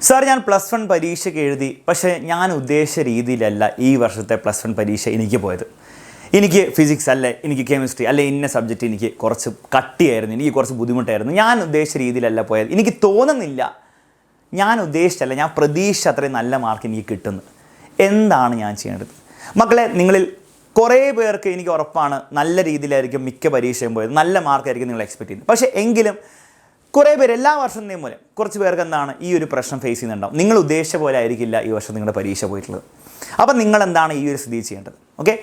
Sir, ഞാൻ +1 പരീക്ഷയ്ക്ക് എഴുതി, പക്ഷേ ഞാൻ ഉദ്ദേശിച്ച രീതിയിലല്ല ഈ വർഷത്തെ +1 പരീക്ഷ എനിക്ക് പോയത്. എനിക്ക് ഫിസിക്സ് അല്ലേ, എനിക്ക് കെമിസ്ട്രി അല്ലെ, ഇന്ന സബ്ജക്റ്റ് എനിക്ക് കുറച്ച് കട്ടിയായിരുന്നു, എനിക്ക് കുറച്ച് ബുദ്ധിമുട്ടായിരുന്നു, ഞാൻ ഉദ്ദേശിച്ച രീതിയിലല്ല പോയത്. എനിക്ക് തോന്നുന്നില്ല, ഞാൻ ഉദ്ദേശിച്ചല്ല, ഞാൻ പ്രതീക്ഷിച്ച അത്രയും നല്ല മാർക്ക് എനിക്ക് കിട്ടുന്നു. എന്താണ് ഞാൻ ചെയ്യേണ്ടത്? മക്കളെ, നിങ്ങളിൽ കുറേ പേർക്ക് എനിക്ക് ഉറപ്പാണ് നല്ല രീതിയിലായിരിക്കും മിക്ക പരീക്ഷയും പോയത്, നല്ല മാർക്കായിരിക്കും നിങ്ങൾ എക്സ്പെക്ട് ചെയ്യുന്നത്. പക്ഷേ എങ്കിലും കുറേ പേര് എല്ലാ വർഷത്തെയും പോലെ കുറച്ച് പേർക്ക് എന്താണ് ഈ ഒരു പ്രശ്നം ഫേസ് ചെയ്യുന്നുണ്ടാവും. നിങ്ങൾ ഉദ്ദേശിച്ച പോലെ ആയിരിക്കില്ല ഈ വർഷം നിങ്ങളുടെ പരീക്ഷ പോയിട്ടുള്ളത്. അപ്പം നിങ്ങൾ എന്താണ് ഈ ഒരു സ്ഥിതി ചെയ്യേണ്ടത്? ഓക്കെ,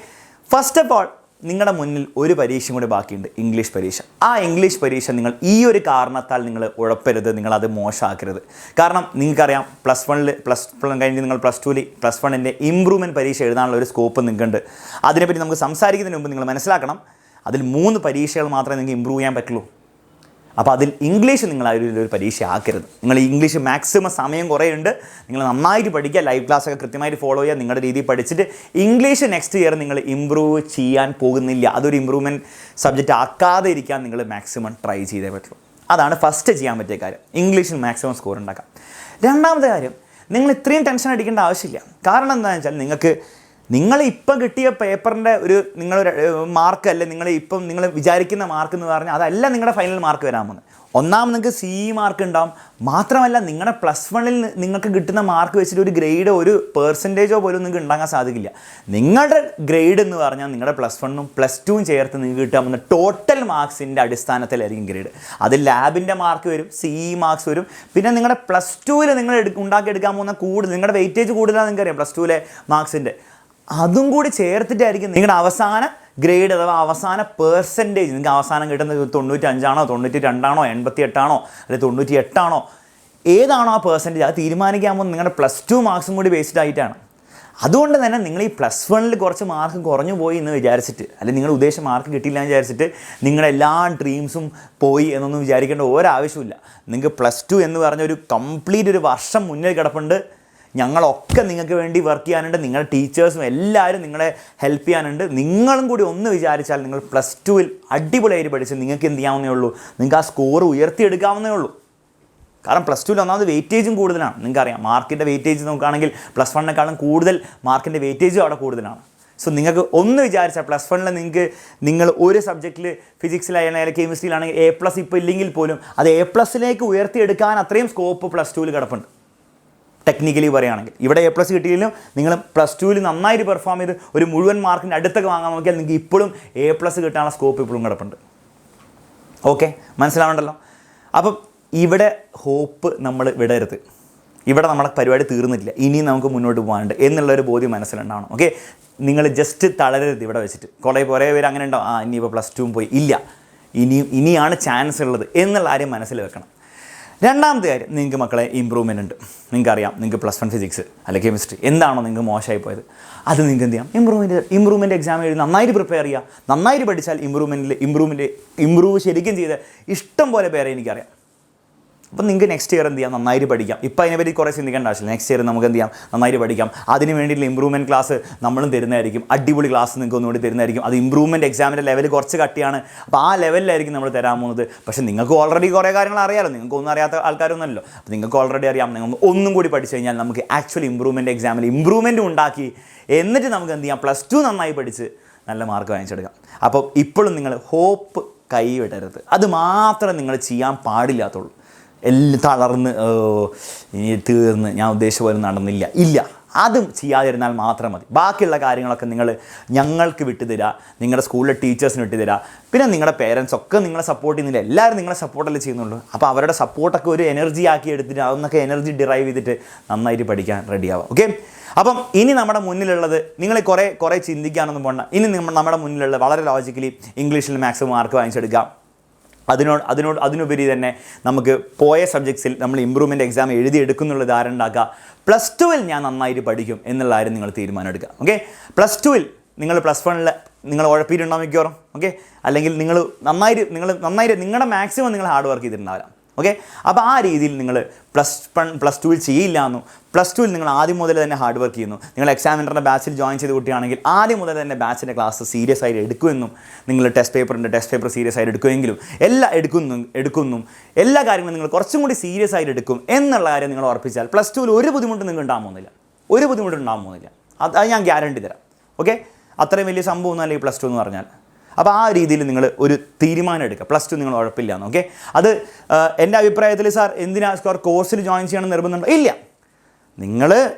ഫസ്റ്റ് ഓഫ് ഓൾ നിങ്ങളുടെ മുന്നിൽ ഒരു പരീക്ഷയും കൂടി ബാക്കിയുണ്ട്, ഇംഗ്ലീഷ് പരീക്ഷ. ആ ഇംഗ്ലീഷ് പരീക്ഷ നിങ്ങൾ ഈ ഒരു കാരണത്താൽ നിങ്ങൾ ഉഴപ്പരുത്, നിങ്ങളത് മോശമാക്കരുത്. കാരണം നിങ്ങൾക്കറിയാം, +1 കഴിഞ്ഞ് നിങ്ങൾ +2 +1 ഇമ്പ്രൂവ്മെൻറ്റ് പരീക്ഷ എഴുതാനുള്ള ഒരു സ്കോപ്പ് നിങ്ങൾക്കുണ്ട്. അതിനെപ്പറ്റി നമുക്ക് സംസാരിക്കുന്നതിന് മുമ്പ് നിങ്ങൾ മനസ്സിലാക്കണം, അതിൽ 3 പരീക്ഷകൾ മാത്രമേ നിങ്ങൾക്ക് ഇമ്പ്രൂവ് ചെയ്യാൻ പറ്റുള്ളൂ. അപ്പോൾ അതിൽ ഇംഗ്ലീഷ് നിങ്ങൾ ഒരു പരീക്ഷ ആക്കരുത്. നിങ്ങൾ ഇംഗ്ലീഷ് മാക്സിമം സമയം കുറേ ഉണ്ട്, നിങ്ങൾ നന്നായിട്ട് പഠിക്കുക, ലൈവ് ക്ലാസ്സൊക്കെ കൃത്യമായിട്ട് ഫോളോ ചെയ്യുക, നിങ്ങളുടെ രീതിയിൽ പഠിച്ചിട്ട് ഇംഗ്ലീഷ് നെക്സ്റ്റ് ഇയർ നിങ്ങൾ ഇമ്പ്രൂവ് ചെയ്യാൻ പോകുന്നില്ല, അതൊരു ഇമ്പ്രൂവ്മെൻറ്റ് സബ്ജക്റ്റ് ആക്കാതെ ഇരിക്കാൻ നിങ്ങൾ മാക്സിമം ട്രൈ ചെയ്തേ പറ്റുള്ളൂ. അതാണ് ഫസ്റ്റ് ചെയ്യാൻ പറ്റിയ കാര്യം, ഇംഗ്ലീഷിൽ മാക്സിമം സ്കോർ ഉണ്ടാക്കാം. രണ്ടാമത്തെ കാര്യം, നിങ്ങൾ ഇത്രയും ടെൻഷൻ അടിക്കേണ്ട ആവശ്യമില്ല. കാരണം എന്താണെന്ന് വെച്ചാൽ നിങ്ങൾ ഇപ്പം കിട്ടിയ പേപ്പറിൻ്റെ നിങ്ങളൊരു മാർക്ക് അല്ല, നിങ്ങൾ വിചാരിക്കുന്ന മാർക്ക് എന്ന് പറഞ്ഞാൽ അതല്ല നിങ്ങളുടെ ഫൈനൽ മാർക്ക് വരാൻ പോകുന്നത്. ഒന്നാമത് നിങ്ങൾക്ക് CE മാർക്ക് ഉണ്ടാവും. മാത്രമല്ല നിങ്ങളുടെ +1 നിങ്ങൾക്ക് കിട്ടുന്ന മാർക്ക് വെച്ചിട്ട് ഒരു ഗ്രേഡോ ഒരു പെർസെൻറ്റേജോ പോലും നിങ്ങൾക്ക് ഉണ്ടാകാൻ സാധിക്കില്ല. നിങ്ങളുടെ ഗ്രേഡ് എന്ന് പറഞ്ഞാൽ നിങ്ങളുടെ +1ഉം +2ഉം ചേർത്ത് നിങ്ങൾക്ക് കിട്ടാൻ പോകുന്ന ടോട്ടൽ മാർക്സിൻ്റെ അടിസ്ഥാനത്തിലായിരിക്കും ഗ്രേഡ്. അതിൽ ലാബിൻ്റെ മാർക്ക് വരും, CE മാർക്സ് വരും, പിന്നെ നിങ്ങളുടെ +2ൽ നിങ്ങൾ ഉണ്ടാക്കിയെടുക്കാൻ പോകുന്ന നിങ്ങളുടെ വെയിറ്റേജ് കൂടുതലാണ്. നിങ്ങൾക്കറിയാം +2ലെ മാർക്സിൻ്റെ അതും കൂടി ചേർത്തിട്ടായിരിക്കും നിങ്ങളുടെ അവസാന ഗ്രേഡ് അഥവാ അവസാന പെർസെൻറ്റേജ്. നിങ്ങൾക്ക് അവസാനം കിട്ടുന്നത് 95ആണോ 92ആണോ 88ആണോ അല്ലെങ്കിൽ 98ആണോ ഏതാണോ ആ പെർസെൻറ്റേജ്, അത് തീരുമാനിക്കാൻ പോകുന്നത് നിങ്ങളുടെ +2 മാർക്സും കൂടി ബേസ്ഡ് ആയിട്ടാണ്. അതുകൊണ്ട് തന്നെ നിങ്ങൾ ഈ +1 കുറച്ച് മാർക്ക് കുറഞ്ഞു പോയി എന്ന് വിചാരിച്ചിട്ട്, അല്ലെങ്കിൽ നിങ്ങൾ ഉദ്ദേശിച്ച മാർക്ക് കിട്ടിയില്ല എന്ന് വിചാരിച്ചിട്ട് നിങ്ങളുടെ എല്ലാ ഡ്രീംസും പോയി എന്നൊന്നും വിചാരിക്കേണ്ട ഒരാവശ്യമില്ല. നിങ്ങൾക്ക് +2 എന്ന് പറഞ്ഞ ഒരു കംപ്ലീറ്റ് ഒരു വർഷം മുന്നിൽ കിടപ്പുണ്ട്. ഞങ്ങളൊക്കെ നിങ്ങൾക്ക് വേണ്ടി വർക്ക് ചെയ്യാനുണ്ട്, നിങ്ങളുടെ ടീച്ചേഴ്സും എല്ലാവരും നിങ്ങളെ ഹെൽപ്പ് ചെയ്യാനുണ്ട്. നിങ്ങളും കൂടി ഒന്ന് വിചാരിച്ചാൽ നിങ്ങൾ +2ൽ അടിപൊളിയായിട്ട് പഠിച്ച് നിങ്ങൾക്ക് എന്ത് ചെയ്യാവുന്നേ ഉള്ളൂ, നിങ്ങൾക്ക് ആ സ്കോർ ഉയർത്തിയെടുക്കാവുന്നേ ഉള്ളൂ. കാരണം +2ൽ ഒന്നാമത് വെയിറ്റേജും കൂടുതലാണ്. നിങ്ങൾക്കറിയാം, മാർക്കിൻ്റെ വെയിറ്റേജ് നോക്കുകയാണെങ്കിൽ +1 കൂടുതൽ മാർക്കിൻ്റെ വെയിറ്റേജും അവിടെ കൂടുതലാണ്. സോ നിങ്ങൾക്ക് ഒന്ന് വിചാരിച്ചാൽ +1 നിങ്ങൾ ഒരു സബ്ജക്റ്റിൽ ഫിസിക്സിലായാലും കെമിസ്ട്രിയിലാണെങ്കിൽ A+ ഇപ്പോൾ ഇല്ലെങ്കിൽ പോലും അത് A+ലേക്ക് ഉയർത്തിയെടുക്കാൻ അത്രയും സ്കോപ്പ് +2ൽ കിടപ്പുണ്ട്. ടെക്നിക്കലി പറയുകയാണെങ്കിൽ ഇവിടെ A+ കിട്ടിയില്ലെങ്കിലും നിങ്ങൾ +2ൽ നന്നായിട്ട് പെർഫോം ചെയ്ത് ഒരു മുഴുവൻ മാർക്കിൻ്റെ അടുത്തൊക്കെ വാങ്ങാൻ നോക്കിയാൽ നിങ്ങൾക്ക് ഇപ്പോഴും A+ കിട്ടാനുള്ള സ്കോപ്പ് ഇപ്പോഴും കിടപ്പുണ്ട്. ഓക്കെ, മനസ്സിലാവണ്ടല്ലോ. അപ്പം ഇവിടെ ഹോപ്പ് നമ്മൾ വിടരുത്. ഇവിടെ നമ്മുടെ പരിപാടി തീർന്നിട്ടില്ല, ഇനിയും നമുക്ക് മുന്നോട്ട് പോകാനുണ്ട് എന്നുള്ളൊരു ബോധ്യം മനസ്സിലുണ്ടാവണം. ഓക്കെ, നിങ്ങൾ ജസ്റ്റ് തളരരുത് ഇവിടെ വെച്ചിട്ട്. കുറേ പേര് അങ്ങനെ ഉണ്ടാവും, ഇനിയിപ്പോൾ +2 പോയി, ഇല്ല, ഇനിയാണ് ചാൻസ് ഉള്ളത് എന്നുള്ള കാര്യം മനസ്സിൽ വെക്കണം. രണ്ടാമത്തെ കാര്യം, നിങ്ങൾക്ക് മക്കളെ ഇമ്പ്രൂവ്മെൻ്റ് ഉണ്ട്. നിങ്ങൾക്കറിയാം, നിങ്ങൾക്ക് +1 ഫിസിക്സ് അല്ലെങ്കിൽ കെമിസ്ട്രി എന്താണോ നിങ്ങൾക്ക് മോശമായി പോയത്, അത് നിങ്ങൾക്ക് എന്ത് ചെയ്യാം, ഇമ്പ്രൂവ്മെൻറ്റ് എക്സാം എഴുതി നന്നായിട്ട് പ്രിപ്പയർ ചെയ്യുക. നന്നായിട്ട് പഠിച്ചാൽ ഇമ്പ്രൂവ് ശരിക്കും ചെയ്ത് ഇഷ്ടം പോലെ പേരെ എനിക്കറിയാം. അപ്പം നിങ്ങൾക്ക് നെക്സ്റ്റ് ഇയർ എന്ത് ചെയ്യാം, നന്നായിട്ട് പഠിക്കാം. ഇപ്പോൾ അതിനെപ്പറ്റി കുറേ ചിന്തിക്കേണ്ട ആവശ്യമില്ല. നെക്സ്റ്റ് ഇയർ നമുക്ക് എന്ത് ചെയ്യാം, നന്നായിട്ട് പഠിക്കാം. അതിന് വേണ്ടിയിട്ടുള്ള ഇമ്പ്രൂവ്മെൻറ്റ് ക്ലാസ് നമ്മളും തരുന്നതായിരിക്കും. അടിപൊളി ക്ലാസ് നിങ്ങൾക്ക് ഒന്നുകൂടി തരുന്നതായിരിക്കും. അത് ഇമ്പ്രൂവ്മെൻറ്റ് എക്സാമിൻ്റെ ലെവൽ കുറച്ച് കട്ടിയാണ്, അപ്പോൾ ആ ലെവലിലായിരിക്കും നമ്മൾ തരാൻ പോകുന്നത്. പക്ഷേ നിങ്ങൾക്ക് ഓൾറെഡി കുറേ കാര്യങ്ങൾ അറിയാമല്ലോ, നിങ്ങൾക്ക് ഒന്നും അറിയാത്ത ആൾക്കാരൊന്നുമല്ലോ. അപ്പോൾ നിങ്ങൾക്ക് ഓൾറെഡി അറിയാം. നിങ്ങൾ ഒന്നും കൂടി പഠിച്ചു കഴിഞ്ഞാൽ നമുക്ക് ആക്ച്വലി ഇമ്പ്രൂവ്മെൻറ്റ് എക്സാമിൽ ഇമ്പ്രൂവ്മെൻറ്റും ഉണ്ടാക്കി, എന്നിട്ട് നമുക്ക് എന്ത് ചെയ്യാം, +2 നന്നായി പഠിച്ച് നല്ല മാർക്ക് വാങ്ങിച്ചെടുക്കാം. അപ്പോൾ ഇപ്പോഴും നിങ്ങൾ ഹോപ്പ് കൈവിടരുത്. അത് മാത്രം നിങ്ങൾ ചെയ്യാൻ പാടില്ലാത്തുള്ളൂ. എല്ലാം തളർന്ന് ഇനി തീർന്ന് ഞാൻ ഉദ്ദേശിച്ച പോലെ നടന്നില്ല, ഇല്ല, അതും ചെയ്യാതിരുന്നാൽ മാത്രം മതി. ബാക്കിയുള്ള കാര്യങ്ങളൊക്കെ നിങ്ങൾ ഞങ്ങൾക്ക് വിട്ടുതരിക, നിങ്ങളുടെ സ്കൂളിലെ ടീച്ചേഴ്സിന് വിട്ടുതരിക, പിന്നെ നിങ്ങളുടെ പേരൻസ് ഒക്കെ നിങ്ങളെ സപ്പോർട്ട് ചെയ്യുന്നില്ല, എല്ലാവരും നിങ്ങളെ സപ്പോർട്ടല്ലേ ചെയ്യുന്നുള്ളൂ. അപ്പോൾ അവരുടെ സപ്പോർട്ടൊക്കെ ഒരു എനർജി ആക്കി എടുത്തിട്ട് അതൊന്നൊക്കെ എനർജി ഡിറൈവ് ചെയ്തിട്ട് നന്നായിട്ട് പഠിക്കാൻ റെഡിയാവാം. ഓക്കെ, അപ്പം ഇനി നമ്മുടെ മുന്നിലുള്ളത്, നിങ്ങൾ കുറേ ചിന്തിക്കാനൊന്നും പോകണ്ട. ഇനി നമ്മുടെ മുന്നിലുള്ളത് വളരെ ലോജിക്കലി ഇംഗ്ലീഷിൽ മാക്സിമം മാർക്ക് വാങ്ങിച്ചെടുക്കാം. അതിനുപരി തന്നെ നമുക്ക് പോയ സബ്ജക്ട്സിൽ നമ്മൾ ഇമ്പ്രൂവ്മെൻറ്റ് എക്സാം എഴുതിയെടുക്കുന്നുള്ള ധാരണ ഉണ്ടാക്കുക. +2ൽ ഞാൻ നന്നായിട്ട് പഠിക്കും എന്നുള്ള കാര്യം നിങ്ങൾ തീരുമാനം എടുക്കുക. ഓക്കെ, +2ൽ നിങ്ങൾ +1ൽ നിങ്ങൾ ഉഴപ്പിയിട്ടുണ്ടാവും മിക്കവാറും. ഓക്കെ, അല്ലെങ്കിൽ നിങ്ങൾ നന്നായിട്ട് നിങ്ങളുടെ മാക്സിമം നിങ്ങൾ ഹാർഡ് വർക്ക് ചെയ്തിട്ടുണ്ടാവില്ല. ഓക്കെ. അപ്പോൾ ആ രീതിയിൽ നിങ്ങൾ പ്ലസ് ടുവിൽ ചെയ്യില്ല എന്നും പ്ലസ് ടുവിൽ നിങ്ങൾ ആദ്യം മുതൽ തന്നെ ഹാർഡ് വർക്ക് ചെയ്യുന്നു, നിങ്ങൾ എക്സാമിനറിൻ്റെ ബാച്ചിൽ ജോയിൻ ചെയ്ത കുട്ടിയാണെങ്കിൽ ആദ്യം മുതൽ തന്നെ ബാച്ചിൻ്റെ ക്ലാസ് സീരിയസ് ആയിട്ട് എടുക്കുമെന്നും നിങ്ങൾ ടെസ്റ്റ് പേപ്പർ സീരിയസ് ആയിട്ട് എടുക്കുമെങ്കിലും എല്ലാം എടുക്കുന്നു എല്ലാ കാര്യങ്ങളും നിങ്ങൾ കുറച്ചും കൂടി സീരിയസ് ആയിട്ട് എടുക്കും എന്നുള്ള കാര്യം നിങ്ങൾ ഉറപ്പിച്ചാൽ പ്ലസ് ടുവിൽ ഒരു ബുദ്ധിമുട്ടും നിങ്ങൾക്ക് ഉണ്ടാകാൻ പോകുന്നില്ല. അത് ഞാൻ ഗ്യാരണ്ടി തരാം. ഓക്കെ, അത്രയും വലിയ സംഭവമൊന്നും അല്ലെങ്കിൽ പ്ലസ് ടു എന്ന് പറഞ്ഞാൽ. അപ്പോൾ ആ രീതിയിൽ നിങ്ങൾ ഒരു തീരുമാനം എടുക്കുക, പ്ലസ് ടു നിങ്ങൾ ഉഴപ്പില്ല എന്ന്. ഓക്കെ, അത് എൻ്റെ അഭിപ്രായത്തിൽ സാർ എന്തിനാ കോഴ്സിൽ ജോയിൻ ചെയ്യണം നിർബന്ധമുണ്ടോ? ഇല്ല. നിങ്ങൾ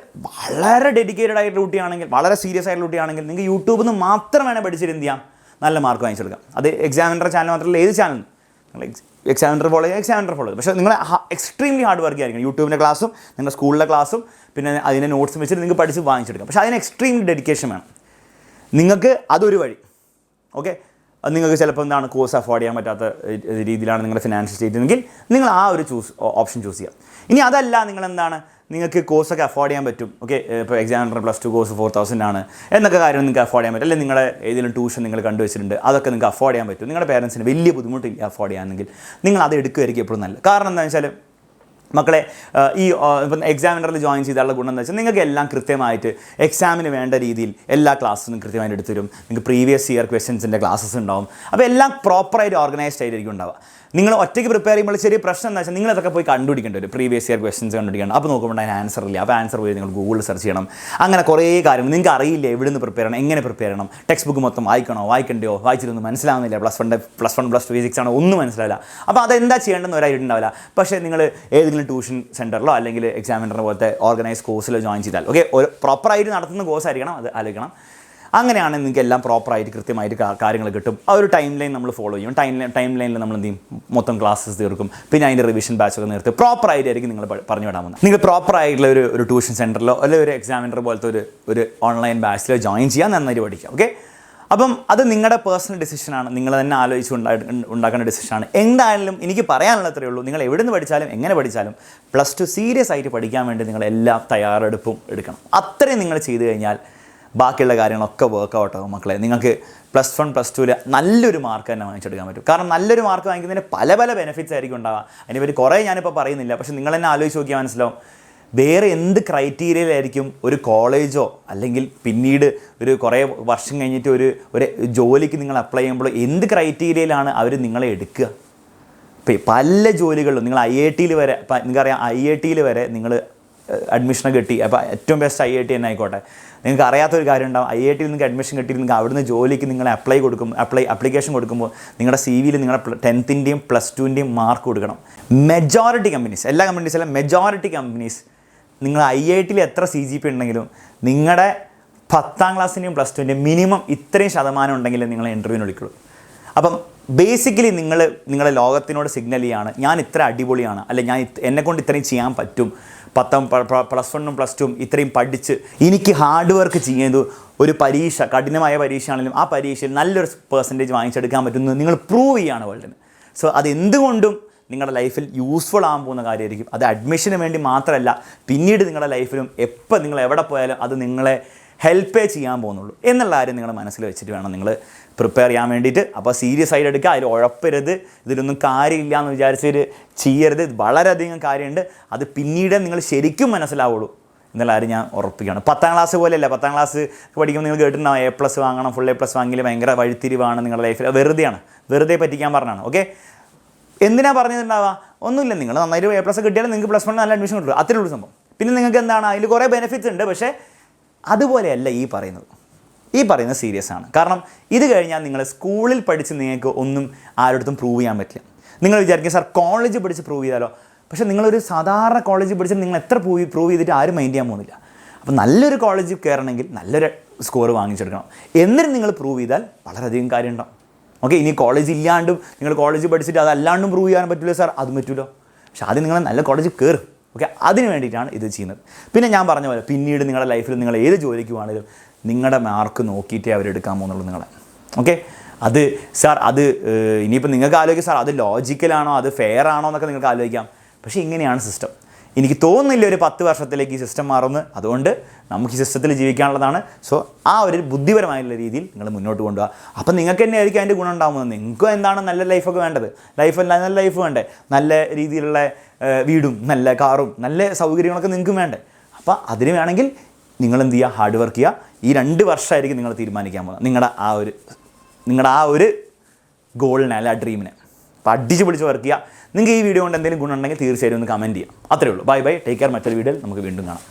വളരെ ഡെഡിക്കേറ്റഡ് ആയിട്ടുള്ള കുട്ടിയാണെങ്കിൽ, വളരെ സീരിയസ് ആയിട്ടുള്ള കുട്ടിയാണെങ്കിൽ നിങ്ങൾക്ക് യൂട്യൂബിൽ നിന്ന് മാത്രം വേണേൽ പഠിച്ചിട്ട് എന്ത് ചെയ്യാം, നല്ല മാർക്ക് വാങ്ങിച്ചെടുക്കാം. അത് എക്സാമിനർ ചാനൽ മാത്രമല്ല, ഏത് ചാനൽ നിങ്ങൾ എക്സാമിനർ ഫോളോ ചെയ്യുക. പക്ഷേ നിങ്ങൾ എക്സ്ട്രീംലി ഹാർഡ് വർക്ക് ആയിരിക്കും. യൂട്യൂബിൻ്റെ ക്ലാസ്സും നിങ്ങളുടെ സ്കൂളിലെ ക്ലാസ്സും പിന്നെ അതിൻ്റെ നോട്ട്സും വെച്ചിട്ട് നിങ്ങൾക്ക് പഠിച്ച് വാങ്ങിച്ചെടുക്കാം. പക്ഷേ അതിന് എക്സ്ട്രീം ഡെഡിക്കേഷൻ വേണം. നിങ്ങൾക്ക് അതൊരു വഴി. ഓക്കെ, നിങ്ങൾക്ക് ചിലപ്പോൾ എന്താണ് കോഴ്സ് അഫോർഡ് ചെയ്യാൻ പറ്റാത്ത രീതിയിലാണ് നിങ്ങളുടെ ഫിനാൻഷ്യൽ സ്റ്റേറ്റ് എങ്കിൽ നിങ്ങൾ ആ ഒരു ഓപ്ഷൻ ചൂസ് ചെയ്യാം. ഇനി അതല്ല, നിങ്ങളെന്താണ് നിങ്ങൾക്ക് കോഴ്സൊക്കെ അഫോർഡ് ചെയ്യാൻ പറ്റും. ഓക്കെ, ഇപ്പോൾ എക്സാമിനർ പ്ലസ് ടു കോഴ്സ് 4000 ആണ് എന്നൊക്കെ കാര്യം നിങ്ങൾക്ക് അഫോർഡ് ചെയ്യാൻ പറ്റും. അല്ലെങ്കിൽ നിങ്ങളുടെ ഏതെങ്കിലും ട്യൂഷൻ നിങ്ങൾ കണ്ടുവച്ചിട്ടുണ്ട്, അതൊക്കെ നിങ്ങൾക്ക് അഫോർഡ് ചെയ്യാൻ പറ്റും. നിങ്ങളുടെ പേരൻസിന് വലിയ ബുദ്ധിമുട്ടില്ല അഫോർഡ് ചെയ്യാമെങ്കിൽ നിങ്ങൾ അത് എടുക്കുമായിരിക്കും എപ്പോഴും നല്ലത്. കാരണം എന്താണെന്ന് വെച്ചാൽ മക്കളെ, ഈ ഇപ്പം എക്സാമിനറിൽ ജോയിൻ ചെയ്താലുള്ള ഗുണം എന്താ വെച്ചാൽ നിങ്ങൾക്ക് എല്ലാം കൃത്യമായിട്ട് എക്സാമിന് വേണ്ട രീതിയിൽ എല്ലാ ക്ലാസ്സും കൃത്യമായിട്ട് എടുത്തു തരും. നിങ്ങൾക്ക് പ്രീവിയസ് ഇയർ ക്വസ്റ്റ്യൻസിൻ്റെ ക്ലാസ്സസ് ഉണ്ടാവും. അപ്പോൾ എല്ലാം പ്രോപ്പറായിട്ട് ഓർഗനൈസ്ഡ് ആയിരിക്കും ഉണ്ടാവുക. നിങ്ങൾ ഒറ്റയ്ക്ക് പ്രിപ്പയർ ചെയ്യുമ്പോൾ ചെറിയ പ്രശ്നം എന്താ വെച്ചാൽ നിങ്ങളതൊക്കെ പോയി കണ്ടുപിടിക്കേണ്ടി വരും. പ്രീവിയസ് ഇയർ ക്വസ്റ്റ്യൻസ് കണ്ടുപിടിക്കണം. അപ്പോൾ നോക്കുമ്പോൾ അതിന് ആൻസർ ഇല്ല. അപ്പോൾ ആൻസർ പോയി നിങ്ങൾ ഗൂഗിളിൽ സെർച്ച് ചെയ്യണം. അങ്ങനെ കുറേ കാര്യങ്ങൾ നിങ്ങൾക്ക് അറിയില്ല. എവിടെ നിന്ന് പ്രിപ്പയർ ചെയ്യണം, എങ്ങനെ പ്രിപ്പയർ ചെയ്യണം, ടെക്സ്റ്റ് ബുക്ക് മൊത്തം വായിക്കണ്ടോ, വായിച്ചിട്ടൊന്നും മനസ്സിലാവുന്നില്ല, plus one plus two physics ആണോ ഒന്നും മനസ്സിലാവില്ല. അപ്പോൾ അതെന്താ ചെയ്യേണ്ടതെന്ന് ഒരായിട്ടുണ്ടാവില്ല. പക്ഷേ നിങ്ങൾ ഏതെങ്കിലും ട്യൂഷൻ സെൻറ്ററിലോ അല്ലെങ്കിൽ എക്സാമിനർ പോലത്തെ ഓർഗനൈസ് കോഴ്സിലോ ജോയിൻ ചെയ്താൽ, ഓക്കെ, ഒരു പ്രോപ്പറായിട്ട് നടത്തുന്ന കോഴ്സ് ആയിരിക്കണം, അത് ആലോചിക്കണം. അങ്ങനെയാണെങ്കിൽ നിങ്ങൾക്ക് എല്ലാം പ്രോപ്പറായിട്ട് കൃത്യമായിട്ട് കാര്യങ്ങൾ കിട്ടും. ആ ഒരു ടൈം ലൈൻ നമ്മൾ ഫോളോ ചെയ്യും. ടൈം ലൈനിൽ നമ്മൾ എന്ത് ചെയ്യും, മൊത്തം ക്ലാസ്സസ് തീർക്കും. പിന്നെ അതിൻ്റെ റിവിഷൻ ബാച്ചൊക്കെ നിർത്തി പ്രോപ്പറായിട്ടായിരിക്കും നിങ്ങൾ പറഞ്ഞു വിടാൻ പോകുന്നത്. നിങ്ങൾ പ്രോപ്പറായിട്ടുള്ള ഒരു ട്യൂഷൻ സെൻറ്ററിലോ അല്ലെങ്കിൽ ഒരു എക്സാമിനർ പോലത്തെ ഒരു ഓൺലൈൻ ബാച്ചിലോ ജോയിൻ ചെയ്യാൻ നന്നായിട്ട് പഠിക്കാം. ഓക്കെ, അപ്പം അത് നിങ്ങളുടെ പേഴ്സണൽ ഡിസിഷനാണ്, നിങ്ങൾ തന്നെ ആലോചിച്ച് ഉണ്ടാക്കേണ്ട ഡിസിഷനാണ്. എന്തായാലും എനിക്ക് പറയാനുള്ള അത്രയേ ഉള്ളൂ, നിങ്ങൾ എവിടെ നിന്ന് പഠിച്ചാലും എങ്ങനെ പഠിച്ചാലും പ്ലസ് ടു സീരിയസ് ആയിട്ട് പഠിക്കാൻ വേണ്ടി നിങ്ങൾ എല്ലാ തയ്യാറെടുപ്പും എടുക്കണം. അത്രയും നിങ്ങൾ ചെയ്തു കഴിഞ്ഞാൽ ബാക്കിയുള്ള കാര്യങ്ങളൊക്കെ വർക്കൗട്ട് ആകും മക്കളെ. നിങ്ങൾക്ക് പ്ലസ് വൺ പ്ലസ് ടുവിൽ നല്ലൊരു മാർക്ക് തന്നെ വാങ്ങിച്ചെടുക്കാൻ പറ്റും. കാരണം നല്ലൊരു മാർക്ക് വാങ്ങിക്കുന്നതിന് പല ബെനിഫിറ്റ്സ് ആയിരിക്കും ഉണ്ടാവുക. അതിനെപ്പറ്റി കുറേ ഞാനിപ്പോൾ പറയുന്നില്ല. പക്ഷേ നിങ്ങൾ തന്നെ ആലോചിച്ച് നോക്കിയാൽ മനസ്സിലാവും വേറെ എന്ത് ക്രൈറ്റീരിയയിലായിരിക്കും ഒരു കോളേജോ അല്ലെങ്കിൽ പിന്നീട് ഒരു കുറേ വർഷം കഴിഞ്ഞിട്ട് ഒരു ജോലിക്ക് നിങ്ങൾ അപ്ലൈ ചെയ്യുമ്പോൾ എന്ത് ക്രൈറ്റീരിയയിലാണ് അവർ നിങ്ങളെ എടുക്കുക. ഇപ്പോൾ പല ജോലികളിലും നിങ്ങൾ IIT വരെ, ഇപ്പം നിങ്ങൾക്കറിയാം IIT വരെ നിങ്ങൾ അഡ്മിഷനൊക്കെ കിട്ടി. അപ്പോൾ ഏറ്റവും ബെസ്റ്റ് IIT തന്നെ ആയിക്കോട്ടെ. നിങ്ങൾക്ക് അറിയാത്തൊരു കാര്യം ഉണ്ടാവും, IIT നിങ്ങൾക്ക് അഡ്മിഷൻ കിട്ടിയിട്ട് നിങ്ങൾക്ക് അവിടുന്ന് ജോലിക്ക് നിങ്ങൾ അപ്ലിക്കേഷൻ കൊടുക്കുമ്പോൾ നിങ്ങളുടെ CV-യിൽ നിങ്ങളുടെ 10th-ൻ്റെയും പ്ലസ് ടുവിൻ്റെയും മാർക്ക് കൊടുക്കണം. മെജോറിറ്റി കമ്പനീസ്, എല്ലാ കമ്പനീസ് അല്ല, മെജോറിറ്റി കമ്പനീസ് നിങ്ങൾ IIT-ൽ എത്ര CGP ഉണ്ടെങ്കിലും നിങ്ങളുടെ 10th ക്ലാസ്സിൻ്റെയും പ്ലസ് ടുവിൻ്റെയും മിനിമം ഇത്രയും ശതമാനം ഉണ്ടെങ്കിൽ നിങ്ങൾ ഇൻ്റർവ്യൂവിന് വിളിക്കുള്ളൂ. അപ്പം ബേസിക്കലി നിങ്ങളെ ലോകത്തിനോട് സിഗ്നൽ ചെയ്യാണ്, ഞാൻ ഇത്ര അടിപൊളിയാണ്, അല്ലെ ഞാൻ എന്നെക്കൊണ്ട് ഇത്രയും ചെയ്യാൻ പറ്റും, പ്ലസ് വണ്ണും പ്ലസ് ടുവും ഇത്രയും പഠിച്ച് എനിക്ക് ഹാർഡ് വർക്ക് ചെയ്തു ഒരു പരീക്ഷ, കഠിനമായ പരീക്ഷ ആണെങ്കിലും ആ പരീക്ഷയിൽ നല്ലൊരു പെർസെൻറ്റേജ് വാങ്ങിച്ചെടുക്കാൻ പറ്റുന്നു നിങ്ങൾ പ്രൂവ് ചെയ്യുകയാണ് വേൾഡിന്. സോ അതെന്തുകൊണ്ടും നിങ്ങളുടെ ലൈഫിൽ യൂസ്ഫുൾ ആകാൻ പോകുന്ന കാര്യമായിരിക്കും. അത് അഡ്മിഷന് വേണ്ടി മാത്രമല്ല, പിന്നീട് നിങ്ങളുടെ ലൈഫിലും എപ്പോൾ നിങ്ങൾ എവിടെ പോയാലും അത് നിങ്ങളെ ഹെൽപ്പേ ചെയ്യാൻ പോകുന്നുള്ളൂ എന്നുള്ള കാര്യം നിങ്ങൾ മനസ്സിൽ വെച്ചിട്ട് വേണം നിങ്ങൾ പ്രിപ്പയർ ചെയ്യാൻ വേണ്ടിയിട്ട്. അപ്പോൾ സീരിയസ് ആയിട്ട് എടുക്കുക, അതിൽ ഉഴപ്പരുത്, ഇതിലൊന്നും കാര്യമില്ല എന്ന് വിചാരിച്ചൊരു ചെയ്യരുത്. വളരെയധികം കാര്യമുണ്ട്, അത് പിന്നീട് നിങ്ങൾ ശരിക്കും മനസ്സിലാവുള്ളൂ എന്നുള്ള കാര്യം ഞാൻ ഉറപ്പിക്കുകയാണ്. 10th ക്ലാസ് പോലെയല്ല, 10th ക്ലാസ് പഠിക്കുമ്പോൾ നിങ്ങൾ കേട്ടിട്ടുണ്ടാവും A+ വാങ്ങണം, ഫുൾ A+ വാങ്ങിയാൽ ഭയങ്കര വഴിത്തിരിവാണ് നിങ്ങളുടെ ലൈഫിൽ. വെറുതെ പറ്റിക്കാൻ പറഞ്ഞാണ്. ഓക്കെ, എന്തിനാ പറഞ്ഞിട്ടുണ്ടാവുക, ഒന്നുമില്ല, നിങ്ങൾ നന്നായിട്ട് A+ കിട്ടിയാലും നിങ്ങൾക്ക് പ്ലസ് 1 നല്ല അഡ്മിഷൻ കിട്ടും, അത്രേ ഉള്ളൂ സംഭവം. പിന്നെ നിങ്ങൾക്ക് എന്താണ് അതിൽ കുറേ ബെനിഫിറ്റ്സ് ഉണ്ട്. പക്ഷേ അതുപോലെയല്ല ഈ പറയുന്നത് സീരിയസ് ആണ്. കാരണം ഇത് കഴിഞ്ഞാൽ നിങ്ങൾ സ്കൂളിൽ പഠിച്ച് നിങ്ങൾക്ക് ഒന്നും ആരോടത്തും പ്രൂവ് ചെയ്യാൻ പറ്റില്ല. നിങ്ങൾ വിചാരിക്കും സാർ കോളേജ് പഠിച്ച് പ്രൂവ് ചെയ്താലോ, പക്ഷേ നിങ്ങളൊരു സാധാരണ കോളേജിൽ പഠിച്ച് നിങ്ങൾ എത്ര പ്രൂവ് ചെയ്തിട്ട് ആരും മൈൻഡ് ചെയ്യാൻ പോകുന്നില്ല. അപ്പോൾ നല്ലൊരു കോളേജിൽ കയറണമെങ്കിൽ നല്ലൊരു സ്കോർ വാങ്ങിച്ചെടുക്കണം. എന്നിട്ട് നിങ്ങൾ പ്രൂവ് ചെയ്താൽ വളരെയധികം കാര്യം ഉണ്ടാവും. ഓക്കെ, ഇനി കോളേജ് ഇല്ലാണ്ടും നിങ്ങൾ കോളേജ് പഠിച്ചിട്ട് അതല്ലാണ്ടും പ്രൂവ് ചെയ്യാൻ പറ്റില്ല സാർ, അതും പറ്റുമല്ലോ. പക്ഷേ ആദ്യം നിങ്ങൾ നല്ല കോളേജിൽ കയറും. ഓക്കെ, അതിന് വേണ്ടിയിട്ടാണ് ഇത് ചെയ്യുന്നത്. പിന്നെ ഞാൻ പറഞ്ഞ പോലെ പിന്നീട് നിങ്ങളുടെ ലൈഫിൽ നിങ്ങൾ ഏത് ജോലിക്ക് വേണമെങ്കിലും നിങ്ങളുടെ മാർക്ക് നോക്കിയിട്ടേ അവരെടുക്കാൻ പോകുന്നുള്ളൂ നിങ്ങളെ. ഓക്കെ, അത് സാർ അത് ഇനിയിപ്പോൾ നിങ്ങൾക്ക് ആലോചിക്കാം സാർ അത് ലോജിക്കലാണോ അത് ഫെയർ ആണോ എന്നൊക്കെ നിങ്ങൾക്ക് ആലോചിക്കാം. പക്ഷേ ഇങ്ങനെയാണ് സിസ്റ്റം. എനിക്ക് തോന്നുന്നില്ല ഒരു 10 വർഷത്തിലേക്ക് ഈ സിസ്റ്റം മാറുമെന്ന്. അതുകൊണ്ട് നമുക്ക് ഈ സിസ്റ്റത്തിൽ ജീവിക്കാനുള്ളതാണ്. സോ ആ ഒരു ബുദ്ധിപരമായുള്ള രീതിയിൽ നിങ്ങൾ മുന്നോട്ട് കൊണ്ടുപോകുക. അപ്പം നിങ്ങൾക്ക് തന്നെ ആയിരിക്കും അതിൻ്റെ ഗുണം ഉണ്ടാകുന്നത്. നിങ്ങൾക്കും എന്താണ് നല്ല ലൈഫൊക്കെ വേണ്ടത്, നല്ല ലൈഫ് വേണ്ടേ, നല്ല രീതിയിലുള്ള വീടും നല്ല കാറും നല്ല സൗകര്യങ്ങളൊക്കെ നിങ്ങൾക്കും വേണ്ടേ. അപ്പോൾ അതിന് വേണമെങ്കിൽ നിങ്ങൾ എന്ത് ചെയ്യുക, ഹാർഡ് വർക്ക് ചെയ്യുക. ഈ 2 വർഷമായിരിക്കും നിങ്ങൾ തീരുമാനിക്കാൻ പോകുന്നത് നിങ്ങളുടെ ആ ഒരു ഗോളിനെ അല്ല ആ ഡ്രീമിനെ. അപ്പോൾ അടിച്ച് പിടിച്ച് വർക്ക് ചെയ്യുക. നിങ്ങൾക്ക് ഈ വീഡിയോ കൊണ്ട് എന്തെങ്കിലും ഗുണം ഉണ്ടെങ്കിൽ തീർച്ചയായും ഒന്ന് കമൻറ്റ് ചെയ്യാം. അത്രേ ഉള്ളൂ. Bye bye, take care. മറ്റൊരു വീഡിയോയിൽ നമുക്ക് വീണ്ടും കാണാം.